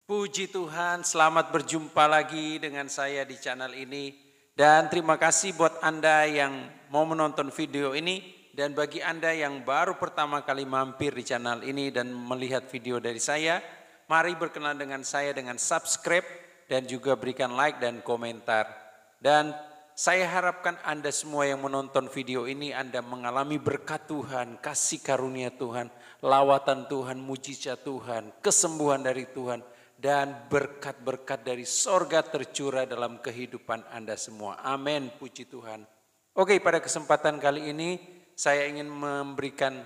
Puji Tuhan, selamat berjumpa lagi dengan saya di channel ini. Dan terima kasih buat Anda yang mau menonton video ini. Dan bagi Anda yang baru pertama kali mampir di channel ini dan melihat video dari saya, mari berkenalan dengan saya dengan subscribe dan juga berikan like dan komentar. Dan saya harapkan Anda semua yang menonton video ini, Anda mengalami berkat Tuhan, kasih karunia Tuhan, lawatan Tuhan, mujizat Tuhan, kesembuhan dari Tuhan. Dan berkat-berkat dari sorga tercurah dalam kehidupan Anda semua. Amin, puji Tuhan. Oke, pada kesempatan kali ini saya ingin memberikan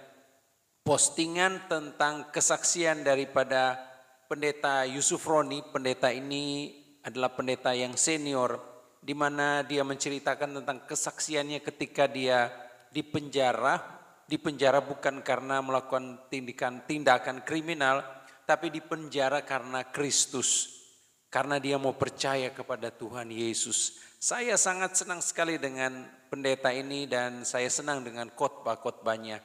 postingan tentang kesaksian daripada pendeta Yusuf Roni. Pendeta ini adalah pendeta yang senior, di mana dia menceritakan tentang kesaksiannya ketika dia dipenjara. Dipenjara bukan karena melakukan tindakan kriminal, tapi dipenjara karena Kristus. Karena dia mau percaya kepada Tuhan Yesus. Saya sangat senang sekali dengan pendeta ini dan saya senang dengan khotbah-khotbahnya.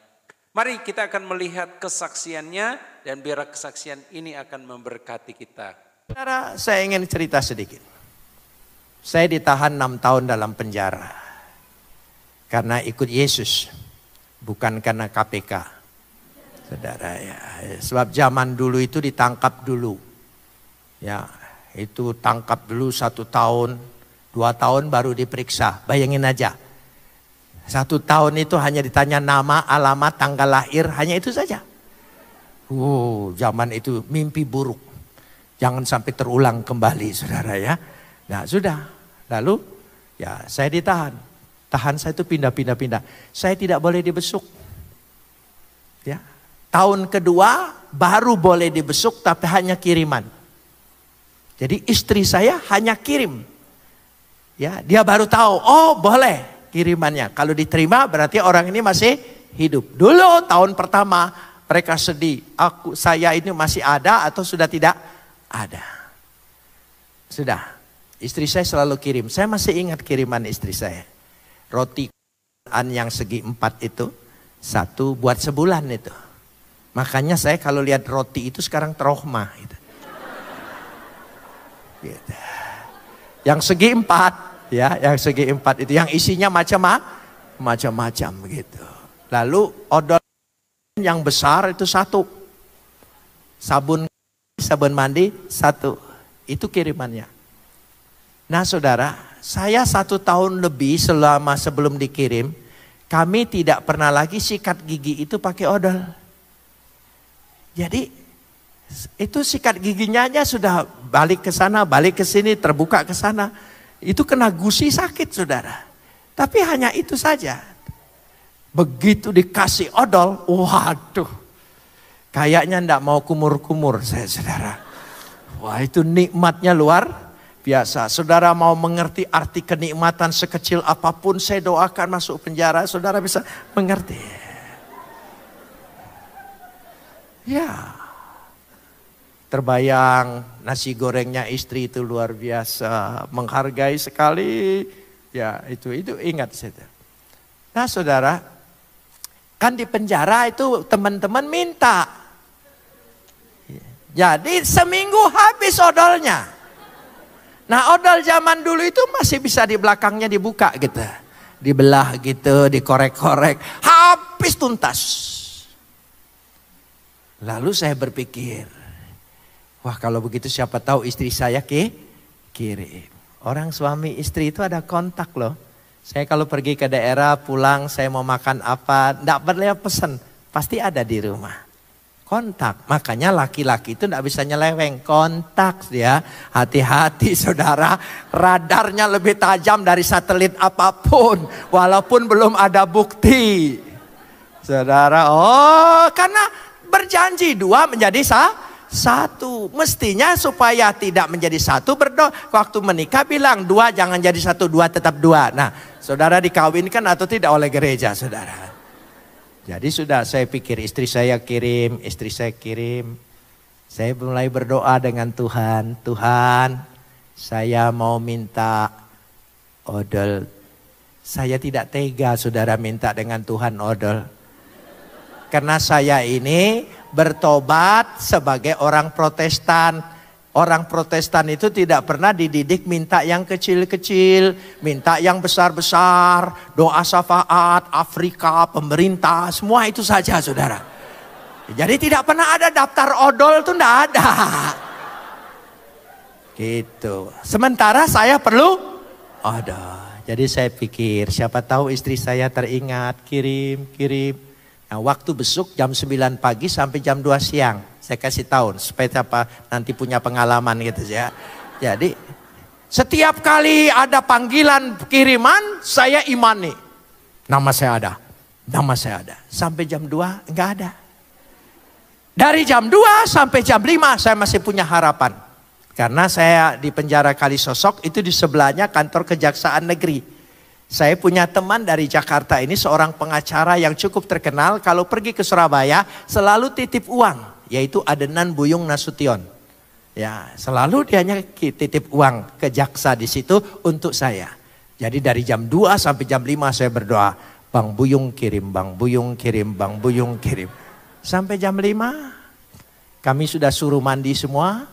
Mari kita akan melihat kesaksiannya dan biar kesaksian ini akan memberkati kita. Saudara, saya ingin cerita sedikit. Saya ditahan 6 tahun dalam penjara. Karena ikut Yesus, bukan karena KPK. Saudara ya, sebab zaman dulu itu ditangkap dulu. Ya, itu tangkap dulu 1 tahun, 2 tahun baru diperiksa. Bayangin aja. 1 tahun itu hanya ditanya nama, alamat, tanggal lahir, hanya itu saja. Zaman itu mimpi buruk. Jangan sampai terulang kembali, saudara ya. Nah, sudah. Lalu ya saya ditahan. Tahan saya itu pindah. Saya tidak boleh dibesuk. Ya. Tahun kedua baru boleh dibesuk tapi hanya kiriman. Jadi istri saya hanya kirim. Ya, dia baru tahu, oh boleh kirimannya. Kalau diterima berarti orang ini masih hidup. Dulu tahun pertama mereka sedih. Saya ini masih ada atau sudah tidak ada. Sudah. Istri saya selalu kirim. Saya masih ingat kiriman istri saya. Roti yang segi 4 itu 1 buat sebulan itu. Makanya saya kalau lihat roti itu sekarang trauma. Gitu. Gitu. Yang segi 4, ya, yang segi 4 itu, yang isinya macam-macam gitu. Lalu odol yang besar itu 1, sabun mandi 1, itu kirimannya. Nah, saudara, saya 1 tahun lebih sebelum dikirim, kami tidak pernah lagi sikat gigi itu pakai odol. Jadi itu sikat giginya aja sudah balik ke sana, balik ke sini, terbuka ke sana. Itu kena gusi sakit, saudara. Tapi hanya itu saja. Begitu dikasih odol, waduh. Kayaknya enggak mau kumur-kumur saya, saudara. Wah, itu nikmatnya luar biasa. Saudara mau mengerti arti kenikmatan sekecil apapun, saya doakan masuk penjara, saudara bisa mengerti. Ya, terbayang nasi gorengnya istri itu luar biasa, menghargai sekali. Ya, itu ingat saya. Nah, saudara, kan di penjara itu teman-teman minta. Jadi seminggu habis odolnya. Nah, odol zaman dulu itu masih bisa di belakangnya dibuka gitu. Dibelah gitu, dikorek-korek, habis tuntas. Lalu saya berpikir, wah kalau begitu siapa tahu istri saya kirim. Orang suami istri itu ada kontak loh. Saya kalau pergi ke daerah pulang saya mau makan apa, enggak boleh pesan, pasti ada di rumah. Kontak, makanya laki-laki itu enggak bisa nyeleweng, kontak dia. Hati-hati saudara, radarnya lebih tajam dari satelit apapun, walaupun belum ada bukti. Saudara, karena berjanji 2 menjadi 1. Mestinya supaya tidak menjadi 1 berdoa. Waktu menikah bilang 2 jangan jadi 1, 2 tetap 2. Nah, saudara dikawinkan atau tidak oleh gereja, saudara. Jadi sudah saya pikir istri saya kirim. Saya mulai berdoa dengan Tuhan. Tuhan, saya mau minta odol. Saya tidak tega saudara minta dengan Tuhan odol. Karena saya ini bertobat sebagai orang Protestan. Orang Protestan itu tidak pernah dididik minta yang kecil-kecil, minta yang besar-besar, doa syafaat, Afrika, pemerintah, semua itu saja saudara. Jadi tidak pernah ada daftar odol itu tidak ada. Gitu. Sementara saya perlu odol. Jadi saya pikir siapa tahu istri saya teringat kirim. Nah, waktu besuk jam 9 pagi sampai jam 2 siang. Saya kasih tahu supaya apa nanti punya pengalaman gitu ya. Jadi setiap kali ada panggilan kiriman saya imani. Nama saya ada. Sampai jam 2 enggak ada. Dari jam 2 sampai jam 5 saya masih punya harapan. Karena saya di penjara Kalisosok itu di sebelahnya kantor Kejaksaan Negeri. Saya punya teman dari Jakarta ini seorang pengacara yang cukup terkenal. Kalau pergi ke Surabaya selalu titip uang. Yaitu Adenan Buyung Nasution. Ya, selalu dianya titip uang ke jaksa di situ untuk saya. Jadi dari jam 2 sampai jam 5 saya berdoa. Bang Buyung kirim, Bang Buyung kirim, Bang Buyung kirim. Sampai jam 5 kami sudah suruh mandi semua.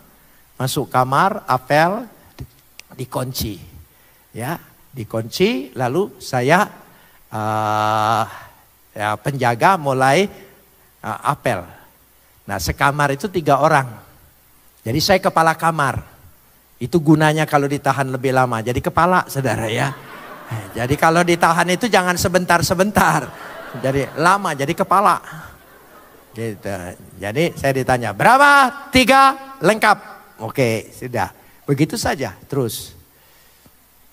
Masuk kamar, apel, dikunci. Ya, dikunci lalu saya penjaga mulai apel. Nah sekamar itu 3 orang. Jadi saya kepala kamar. Itu gunanya kalau ditahan lebih lama. Jadi kepala saudara ya. Jadi kalau ditahan itu jangan sebentar-sebentar. Jadi lama jadi kepala. Gitu. Jadi saya ditanya berapa? 3 lengkap. Oke sudah. Begitu saja terus.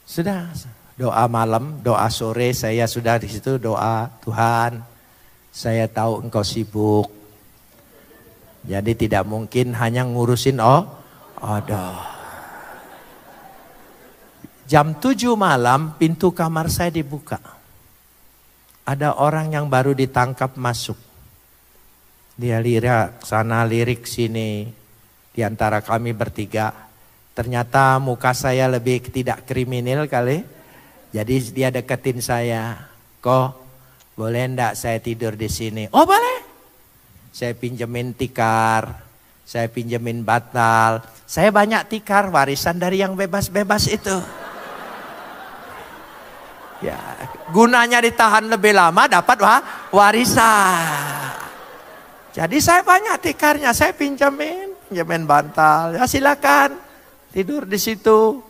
Sudah doa malam, doa sore saya sudah di situ doa Tuhan. Saya tahu Engkau sibuk. Jadi tidak mungkin hanya ngurusin odol. Jam 7 malam pintu kamar saya dibuka. Ada orang yang baru ditangkap masuk. Dia lirik sana lirik sini. Di antara kami bertiga. Ternyata muka saya lebih tidak kriminal kali. Jadi dia deketin saya. Kok boleh enggak saya tidur di sini? Oh boleh. Saya pinjemin tikar, saya pinjemin bantal. Saya banyak tikar warisan dari yang bebas-bebas itu. Ya, gunanya ditahan lebih lama dapat warisan. Jadi saya banyak tikarnya, saya pinjemin bantal. Ya silakan tidur di situ.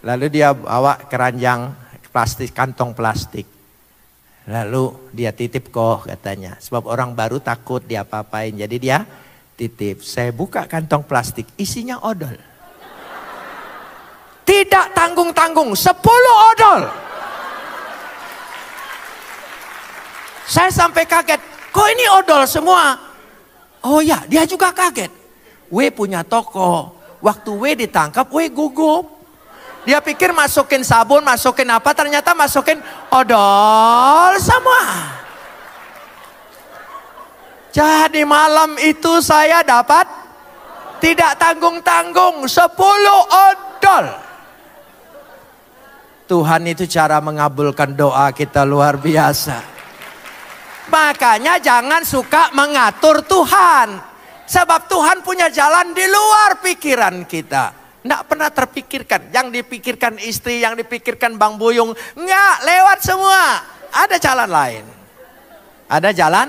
Lalu dia bawa keranjang plastik, kantong plastik. Lalu dia titip kok katanya. Sebab orang baru takut dia apa-apain. Jadi dia titip. Saya buka kantong plastik. Isinya odol. Tidak tanggung-tanggung. 10 odol. Saya sampai kaget. Kok ini odol semua? Oh ya dia juga kaget. W punya toko. Waktu W ditangkap W gugup. Dia pikir masukin sabun, masukin apa, ternyata masukin odol semua. Jadi malam itu saya dapat tidak tanggung-tanggung 10 odol. Tuhan itu cara mengabulkan doa kita luar biasa. Makanya jangan suka mengatur Tuhan. Sebab Tuhan punya jalan di luar pikiran kita. Nggak pernah terpikirkan. Yang dipikirkan istri, yang dipikirkan Bang Buyung. Nggak, lewat semua. Ada jalan lain. Ada jalan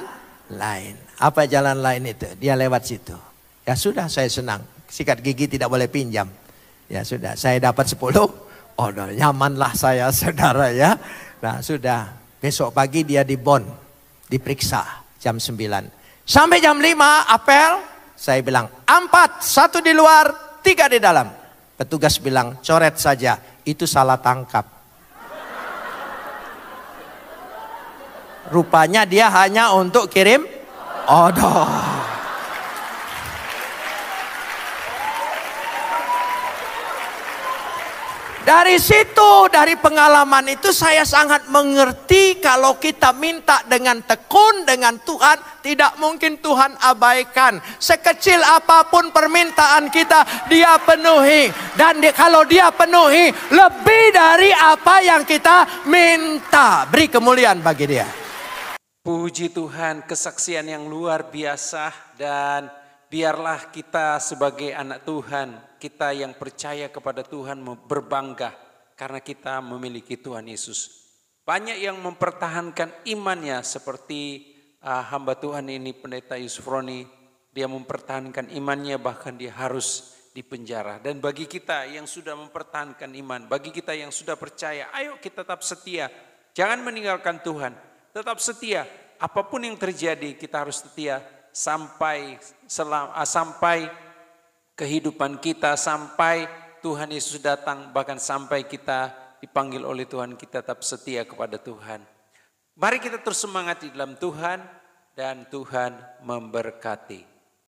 lain. Apa jalan lain itu? Dia lewat situ. Ya sudah saya senang. Sikat gigi tidak boleh pinjam. Ya sudah saya dapat 10. Oh nyamanlah saya saudara ya. Nah sudah. Besok pagi dia di Bon. Diperiksa jam 9. Sampai jam 5 apel. Saya bilang 4. 1 di luar. 3 di dalam. Petugas bilang coret saja. Itu salah tangkap. Rupanya dia hanya untuk kirim odol. Dari situ, dari pengalaman itu saya sangat mengerti kalau kita minta dengan tekun dengan Tuhan, tidak mungkin Tuhan abaikan. Sekecil apapun permintaan kita, dia penuhi. Dan kalau dia penuhi, lebih dari apa yang kita minta. Beri kemuliaan bagi dia. Puji Tuhan, kesaksian yang luar biasa dan biarlah kita sebagai anak Tuhan, kita yang percaya kepada Tuhan berbangga karena kita memiliki Tuhan Yesus. Banyak yang mempertahankan imannya seperti hamba Tuhan ini, Pendeta Yusuf Roni. Dia mempertahankan imannya bahkan dia harus dipenjara. Dan bagi kita yang sudah mempertahankan iman, bagi kita yang sudah percaya, ayo kita tetap setia. Jangan meninggalkan Tuhan, tetap setia. Apapun yang terjadi kita harus setia sampai kehidupan kita, sampai Tuhan Yesus datang, bahkan sampai kita dipanggil oleh Tuhan, kita tetap setia kepada Tuhan. Mari kita terus semangat di dalam Tuhan dan Tuhan memberkati.